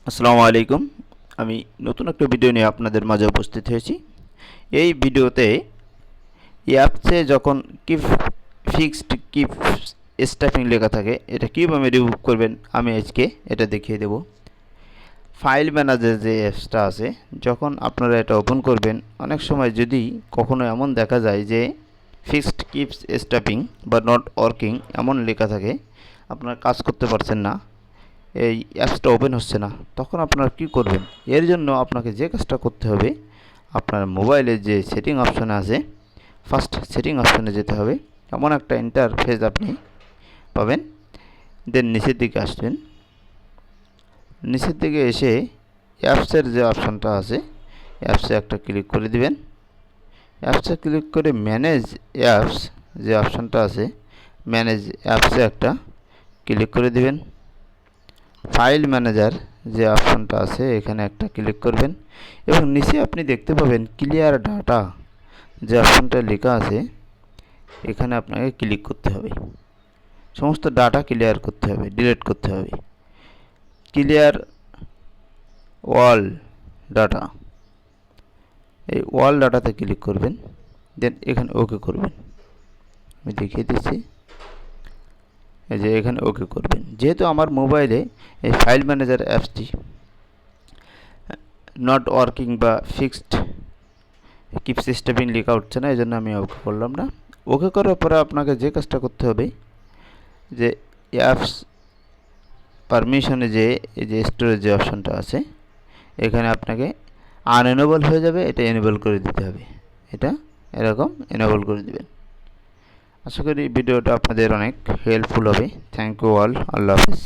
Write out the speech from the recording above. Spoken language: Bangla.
আসসালামু আলাইকুম। আমি নতুন একটা ভিডিও নিয়ে আপনাদের মাঝে উপস্থিত হয়েছি। এই ভিডিওতে অ্যাপসে যখন কিপ ফিক্সড কিপ স্ট্যাম্পিং লেখা থাকে এটা কীভাবে রিমুভ করবেন আমি আজকে এটা দেখিয়ে দেব। ফাইল ম্যানেজার যে অ্যাপসটা আছে, যখন আপনারা এটা ওপেন করবেন, অনেক সময় যদি কখনো এমন দেখা যায় যে ফিক্সড কিপস স্ট্যাম্পিং বা নট ওয়ার্কিং এমন লেখা থাকে, আপনারা কাজ করতে পারছেন না, এই অ্যাপসটা ওপেন হচ্ছে না, তখন আপনারা কী করবেন? এর জন্য আপনাকে যে কাজটা করতে হবে, আপনার মোবাইলের যে সেটিং অপশান আছে, ফার্স্ট সেটিং অপশানে যেতে হবে। এমন একটা ইন্টারফেস আপনি পাবেন। দেন নিচের দিকে আসবেন। নিচের দিকে এসে অ্যাপসের যে অপশানটা আছে, অ্যাপসে একটা ক্লিক করে দিবেন। অ্যাপসে ক্লিক করে ম্যানেজ অ্যাপস যে অপশানটা আছে, ম্যানেজ অ্যাপসে একটা ক্লিক করে দিবেন। ফাইল ম্যানেজার যে অপশানটা আছে এখানে একটা ক্লিক করবেন এবং নিচে আপনি দেখতে পাবেন ক্লিয়ার ডাটা যে অপশানটা লেখা আছে, এখানে আপনাকে ক্লিক করতে হবে। সমস্ত ডাটা ক্লিয়ার করতে হবে, ডিলিট করতে হবে। ক্লিয়ার অল ডাটা, এই অল ডাটাতে ক্লিক করবেন। দেন এখানে ওকে করবেন। আমি দেখিয়ে দিচ্ছি, এই যে এখানে ওকে করবেন। যেহেতু আমার মোবাইলে এই ফাইল ম্যানেজার অ্যাপসটি নট ওয়ার্কিং বা ফিক্সড কিপ স্ট্যাম্পিং লেখা উঠছে না, এই জন্য আমি ওকে করলাম না। ওকে করার পরে আপনাকে যে কাজটা করতে হবে, যে অ্যাপস পারমিশনে যে এই যে স্টোরেজ যে অপশানটা আছে, এখানে আপনাকে আনএনেবল হয়ে যাবে, এটা এনেবল করে দিতে হবে। এটা এরকম এনেবল করে দিবেন। আশা করি ভিডিওটা আপনাদের অনেক হেল্পফুল হবে। Thank you all. আল্লাহ হাফিজ।